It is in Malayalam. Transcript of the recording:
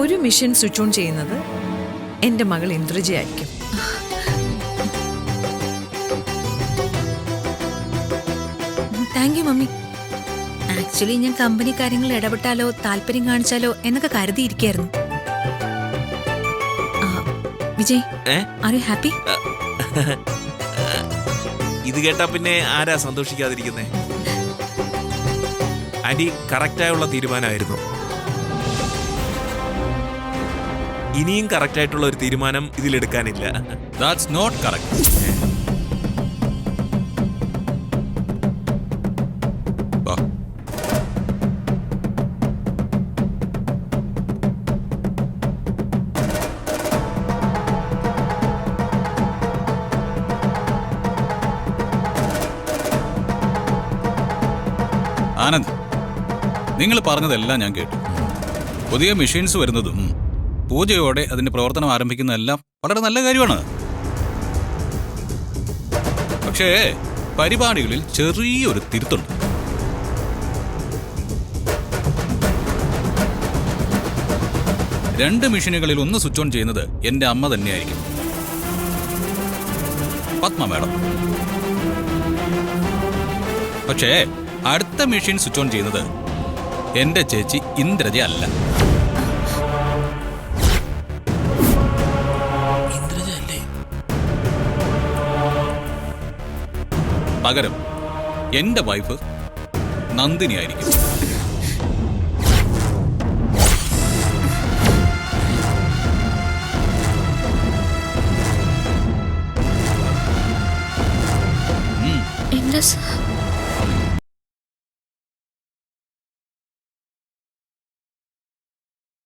ഒരു മെഷീൻ സ്വിച്ച് ഓൺ ചെയ്യുന്നത് എൻ്റെ മകൾ ഇന്ദ്രജയായിരിക്കും. Thank you mummy. ആക്ച്വലി ഞാൻ കമ്പനി കാര്യങ്ങളിൽ ഇടപെട്ടാലോ താല്പര്യം കാണിച്ചാലോ എന്നൊക്കെ കരുതിയിരിക്കായിരുന്നു. Vijay, are you happy? ഇത് കേട്ടാ പിന്നെ ആരാ സന്തോഷിക്കാതിരിക്കുന്നേ? ആന്റി കറക്റ്റായുള്ള തീരുമാനമായിരുന്നു. ഇനിയും കറക്റ്റായിട്ടുള്ള ഒരു തീരുമാനം ഇതിലെടുക്കാനില്ല. That's not correct. ആനന്ദ്, നിങ്ങൾ പറഞ്ഞതെല്ലാം ഞാൻ കേട്ടു. പുതിയ മെഷീൻസ് വരുന്നതും പൂജയോടെ അതിന്റെ പ്രവർത്തനം ആരംഭിക്കുന്നതെല്ലാം വളരെ നല്ല കാര്യമാണ്. പക്ഷേ പരിപാടികളിൽ ചെറിയൊരു തിരുത്തുണ്ട്. രണ്ട് മെഷീനുകളിൽ ഒന്ന് സ്വിച്ച് ഓൺ ചെയ്യുന്നത് എന്റെ അമ്മ തന്നെയായിരിക്കും, പത്മ മാഡം. പക്ഷേ അടുത്ത മെഷീൻ സ്വിച്ച് ഓൺ ചെയ്യുന്നത് എന്റെ ചേച്ചി ഇന്ദ്രജ അല്ല. പകരം എന്റെ വൈഫ് നന്ദിനി ആയിരിക്കും. എന്താ